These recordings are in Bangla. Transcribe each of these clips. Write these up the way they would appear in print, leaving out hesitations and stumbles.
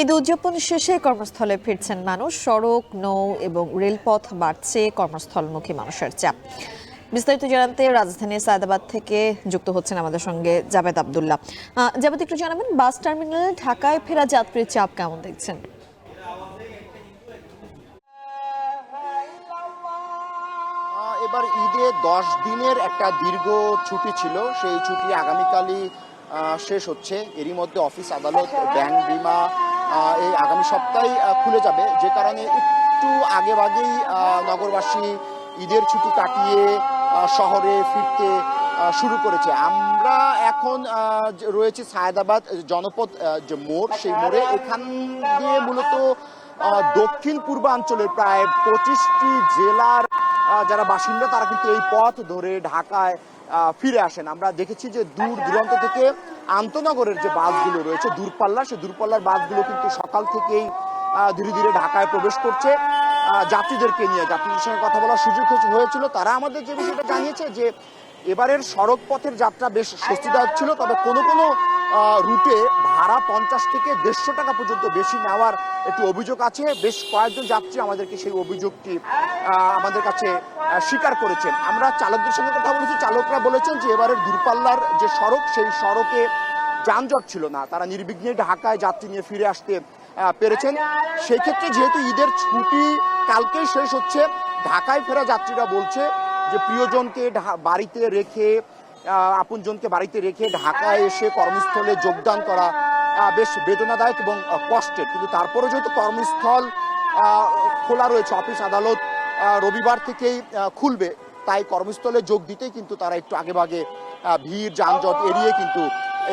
ঈদ উদযাপন শেষে কর্মস্থলে ফিরছেন মানুষ। সড়ক, নৌ এবং রেলপথ বাড়ছে কর্মস্থলমুখী মানুষের চাপ। বিস্তারিত জানাতে রাজধানী সায়দাবাদ থেকে যুক্ত হচ্ছেন আমাদের সঙ্গে জাবেদ আব্দুল্লাহ। জাবেদ, একটু জানাবেন বাস টার্মিনালে ঢাকায় ফেরা যাত্রীর চাপ কেমন দেখছেন? এবার ঈদে 10 দিনের একটা দীর্ঘ ছুটি ছিল, সেই ছুটি আগামীকালই শেষ হচ্ছে। এরই মধ্যে অফিস, আদালত, ব্যাংক, বিমা এই আগামী সপ্তাহে খুলে যাবে, যে কারণে একটু আগেভাগেই নগরবাসী ঈদের ছুটি কাটিয়ে শহরে ফিরতে শুরু করেছে। আমরা এখন রয়েছে সায়দাবাদ জনপদ যে মোড়, সেই মোড়ে। এখান দিয়ে মূলত দক্ষিণ পূর্বাঞ্চলের প্রায় 25টি জেলার যারা বাসিন্দা তারা কিন্তু এই পথ ধরে ঢাকায় ফিরে আসেন। আমরা দেখেছি যে দূর দূরান্ত থেকে আন্তনগরের যে বাসগুলো রয়েছে দূরপাল্লা, সেই দূরপাল্লার বাসগুলো কিন্তু সকাল থেকেই ধীরে ধীরে ঢাকায় প্রবেশ করছে যাত্রীদেরকে নিয়ে। যাত্রীদের সঙ্গে কথা বলার সুযোগ হয়েছিল, তারা আমাদের যে বিষয়টা জানিয়েছে যে এবারের সড়ক পথের যাত্রা বেশ স্বস্তিদায়ক ছিল, তবে কোনো কোনো রুটে ভাড়া 50 থেকে 150 টাকা পর্যন্ত বেশি নেওয়ার একটি অভিযোগ আছে। বেশ কয়েকজন যাত্রী আমাদেরকে সেই অভিযোগটি আমাদের কাছে স্বীকার করেছেন। আমরা চালকদের সঙ্গে কথা বলেছি, চালকরা বলেছেন যে এবারের দূরপাল্লার যে সড়ক, সেই সড়কে যানজট ছিল না, তারা নির্বিঘ্নে ঢাকায় যাত্রী নিয়ে ফিরে আসতে পেরেছেন। সেই ক্ষেত্রে যেহেতু ঈদের ছুটি কালকেই শেষ হচ্ছে, ঢাকায় ফেরা যাত্রীরা বলছে যে প্রিয়জনকে বাড়িতে রেখে, আপনজনকে বাড়িতে রেখে ঢাকায় এসে কর্মস্থলে যোগদান করা বেশ বেদনাদায়ক এবং কষ্টের। কিন্তু তারপরে যেহেতু কর্মস্থল খোলা রয়েছে, অফিস আদালত রবিবার থেকেই খুলবে, তাই কর্মস্থলে যোগ দিতেই কিন্তু তারা একটু আগেভাগে ভিড় যানজট এড়িয়ে কিন্তু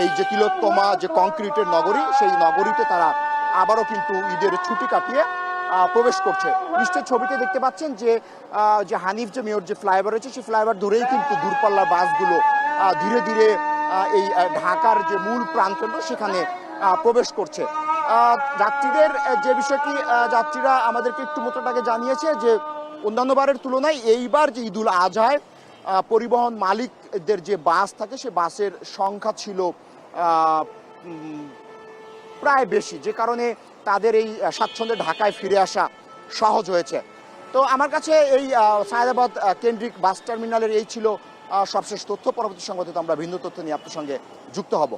এই যে তিলোত্তমা যে কংক্রিটের নগরী, সেই নগরীতে তারা আবারও কিন্তু ঈদের ছুটি কাটিয়ে প্রবেশ করছে। নিশ্চয় ছবিতে দেখতে পাচ্ছেন যে হানিফ যে মেয়র যে ফ্লাইওভার রয়েছে, সেই ফ্লাইওভার ধরেই কিন্তু দূরপাল্লার বাসগুলো ধীরে ধীরে এই ঢাকার যে মূল প্রাণকেন্দ্র সেখানে প্রবেশ করছে। যাত্রীদের যে বিষয়টি যাত্রীরা আমাদেরকে একটু মতন আগে জানিয়েছে যে অন্যান্য বারের তুলনায় এইবার যে ঈদুল আজহায় পরিবহন মালিকদের যে বাস থাকে, সে বাসের সংখ্যা ছিল প্রায় বেশি, যে কারণে তাদের এই স্বাচ্ছন্দ্যে ঢাকায় ফিরে আসা সহজ হয়েছে। তো আমার কাছে এই সায়দাবাদ কেন্দ্রিক বাস টার্মিনালের এই ছিল সবশেষ তথ্য। পরবর্তী সংবাদে আমরা ভিন্ন তথ্য নিয়ে আপনার সঙ্গে যুক্ত হব।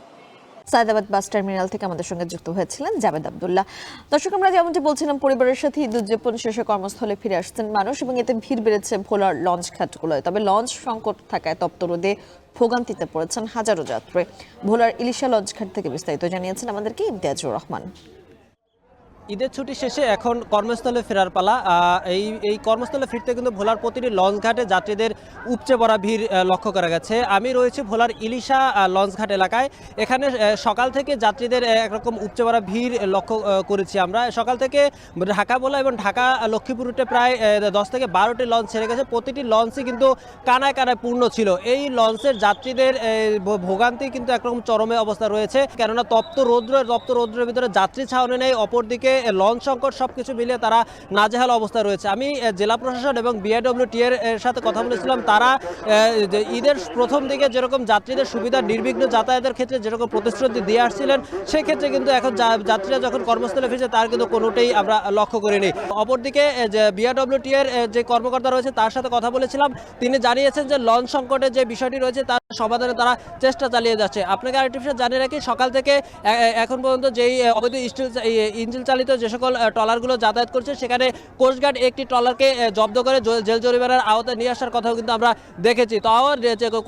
সায়দাবাদ বাস টার্মিনাল থেকে আমাদের সঙ্গে যুক্ত হয়েছিলেন জাবেদ আব্দুল্লাহ। দর্শক, আমরা যেমনটি বলছিলাম, পরিবারের সাথে ঈদ উদযাপন শেষে কর্মস্থলে ফিরে আসছেন মানুষ এবং এতে ভিড় বেড়েছে ভোলার লঞ্চ ঘাটগুলোয়। তবে লঞ্চ সংকট থাকায় তপ্ত রোদে ভোগান্তিতে পড়েছেন হাজারো যাত্রী। ভোলার ইলিশা লঞ্চ ঘাট থেকে বিস্তারিত জানিয়েছেন আমাদেরকে ইমতিয়াজুর রহমান। ঈদের ছুটি শেষে এখন কর্মস্থলে ফেরার পালা। এই কর্মস্থলে ফিরতে কিন্তু ভোলার প্রতিটি লঞ্চ ঘাটে যাত্রীদের উপচে পড়া ভিড় লক্ষ্য করা গেছে। আমি রয়েছি ভোলার ইলিশা লঞ্চ ঘাট এলাকায়। এখানে সকাল থেকে যাত্রীদের একরকম উপচে পড়া ভিড় লক্ষ্য করেছি আমরা। সকাল থেকে ঢাকা ভোলা এবং ঢাকা লক্ষ্মীপুর রুটে প্রায় 10 থেকে 12টি লঞ্চ ছেড়ে গেছে। প্রতিটি লঞ্চই কিন্তু কানায় কানায় পূর্ণ ছিল। এই লঞ্চের যাত্রীদের ভোগান্তি কিন্তু একরকম চরমে অবস্থা রয়েছে, কেননা তপ্ত রৌদ্রের ভিতরে যাত্রী ছাউনি নেই, অপরদিকে লঞ্চ সংকট, সবকিছু মিলিয়ে তারা নাজেহাল অবস্থায় রয়েছে। আমি জেলা প্রশাসন এবং বিআইডব্লিউটি এর সাথে কথা বলেছিলাম। তারা ঈদের প্রথম দিকে যেরকম যাত্রীদের সুবিধা, নির্বিঘ্ন যাতায়াতের ক্ষেত্রে যেরকম প্রতিশ্রুতি দিয়ে আসছিলেন, সেই ক্ষেত্রে কিন্তু এখন যাত্রীরা যখন কর্মস্থলে ফিরছে তার কিন্তু কোনোটাই আমরা লক্ষ্য করিনি। অপরদিকে বিআইডব্লিউটি এর যে কর্মকর্তা রয়েছে তার সাথে কথা বলেছিলাম, তিনি জানিয়েছেন যে লঞ্চ সংকটের যে বিষয়টি রয়েছে তার সমাধানে তারা চেষ্টা চালিয়ে যাচ্ছে। আপনাকে আরেকটি বিষয় জানিয়ে রাখি, সকাল থেকে এখন পর্যন্ত যেই অবৈধ ইঞ্জিন চালিত যে সকল ট্রলারগুলো যাতায়াত করছে, সেখানে কোস্টগার্ড একটি ট্রলারকে জব্দ করে জেল জরিমানার আওতায় নিয়ে আসার কথাও কিন্তু আমরা দেখেছি। তাও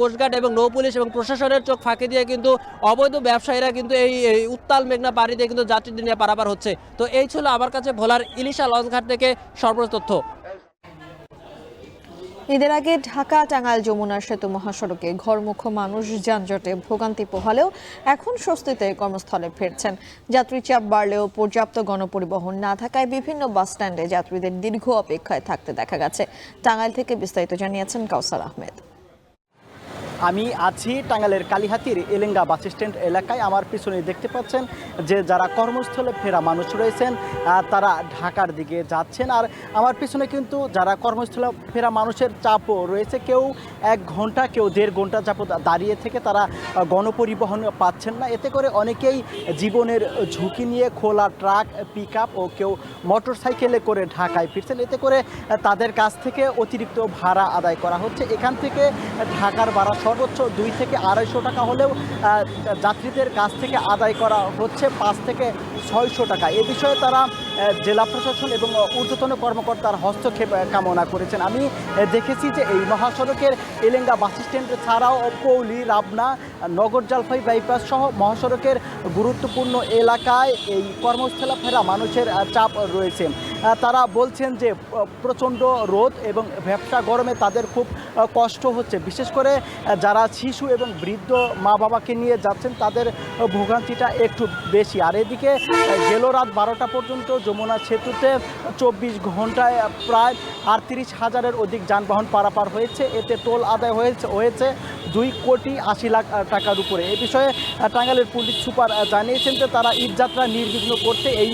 কোস্টগার্ড এবং নৌ পুলিশ এবং প্রশাসনের চোখ ফাঁকি দিয়ে কিন্তু অবৈধ ব্যবসায়ীরা কিন্তু এই উত্তাল মেঘনা পাড়ি দিয়ে কিন্তু যাত্রীদের নিয়ে পারাপার হচ্ছে। তো এই ছিল আমার কাছে ভোলার ইলিশা লঞ্চ ঘাট থেকে সর্বশেষ তথ্য। ঈদের আগে ঢাকা টাঙ্গাইল যমুনা সেতু মহাসড়কে ঘরমুখ মানুষ যানজটে ভোগান্তি পোহালেও এখন স্বস্তিতে কর্মস্থলে ফিরছেন। যাত্রী চাপ বাড়লেও পর্যাপ্ত গণপরিবহন না থাকায় বিভিন্ন বাস স্ট্যান্ডে যাত্রীদের দীর্ঘ অপেক্ষায় থাকতে দেখা গেছে। টাঙ্গাইল থেকে বিস্তারিত জানিয়েছেন কাউসার আহমেদ। আমি আছি টাঙ্গাইলের কালিহাতির এলেঙ্গা বাস স্ট্যান্ড এলাকায়। আমার পিছনে দেখতে পাচ্ছেন যে যারা কর্মস্থলে ফেরা মানুষ রয়েছেন তারা ঢাকার দিকে যাচ্ছেন। আর আমার পিছনে কিন্তু যারা কর্মস্থলে ফেরা মানুষের চাপও রয়েছে, কেউ 1 ঘন্টা কেউ 1.5 ঘন্টা যাবত দাঁড়িয়ে থেকে তারা গণপরিবহন পাচ্ছেন না। এতে করে অনেকেই জীবনের ঝুঁকি নিয়ে খোলা ট্রাক, পিক আপ ও কেউ মোটর সাইকেলে করে ঢাকায় ফিরছেন। এতে করে তাদের কাছ থেকে অতিরিক্ত ভাড়া আদায় করা হচ্ছে। এখান থেকে ঢাকার ভাড়া সর্বোচ্চ 2 থেকে 250 টাকা হলেও যাত্রীদের কাছ থেকে আদায় করা হচ্ছে 5 থেকে 600 টাকা। এ বিষয়ে তারা জেলা প্রশাসন এবং ঊর্ধ্বতন কর্মকর্তার হস্তক্ষেপ কামনা করেছেন। আমি দেখেছি যে এই মহাসড়কের এলেঙ্গা বাস স্ট্যান্ড ছাড়াও পৌলি, রাবনা, নগর জলপাই বাইপাস সহ মহাসড়কের গুরুত্বপূর্ণ এলাকায় এই কর্মস্থলে ফেরা মানুষের চাপ রয়েছে। তারা বলছেন যে প্রচণ্ড রোদ এবং ব্যবসা গরমে তাদের খুব কষ্ট হচ্ছে। বিশেষ করে যারা শিশু এবং বৃদ্ধ মা বাবাকে নিয়ে যাচ্ছেন তাদের ভোগান্তিটা একটু বেশি। আর এদিকে গেল রাত 12টা পর্যন্ত যমুনা সেতুতে 24 ঘন্টায় প্রায় 38,000-এর অধিক যানবাহন পারাপার হয়েছে। এতে টোল আদায় হয়েছে 2,80,00,000 টাকার উপরে। এ বিষয়ে টাঙ্গাইলের পুলিশ সুপার জানিয়েছেন যে তারা ঈদযাত্রা নির্বিঘ্ন করতে এই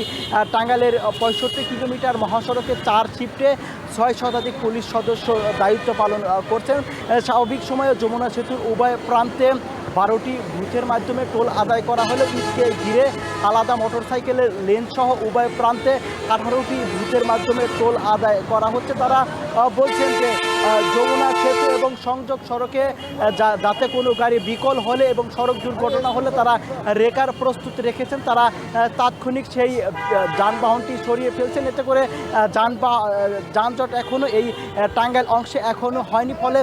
টাঙ্গাইলের 65 কিলোমিটার মহাসড়কে 4 শিফটে 6 শতাধিক পুলিশ সদস্য দায়িত্ব পালন করছেন। স্বাভাবিক সময়ে যমুনা সেতুর উভয় প্রান্তে 12টি বুথের মাধ্যমে টোল আদায় করা হলে ঈদকে ঘিরে আলাদা মোটরসাইকেলের লেন সহ উভয় প্রান্তে 18টি বুথের মাধ্যমে টোল আদায় করা হচ্ছে। তারা বলছেন যে যমুনা সেতু এবং সংযোগ সড়কে যাতে কোনো গাড়ি বিকল হলে এবং সড়ক দুর্ঘটনা হলে তারা রেকার প্রস্তুত রেখেছেন। তারা তাৎক্ষণিক সেই যানবাহনটি সরিয়ে ফেলছেন। এতে করে যানজট এখনও এই টাঙ্গাইল অংশে এখনও হয়নি, ফলে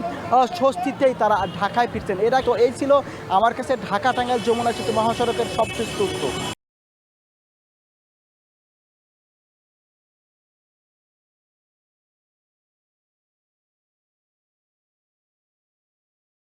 স্বস্তিতেই তারা ঢাকায় ফিরছেন। এই ছিল আমার কাছে ঢাকা টাঙ্গাইল যমুনা সেতু মহাসড়কের সবচেয়ে তথ্য।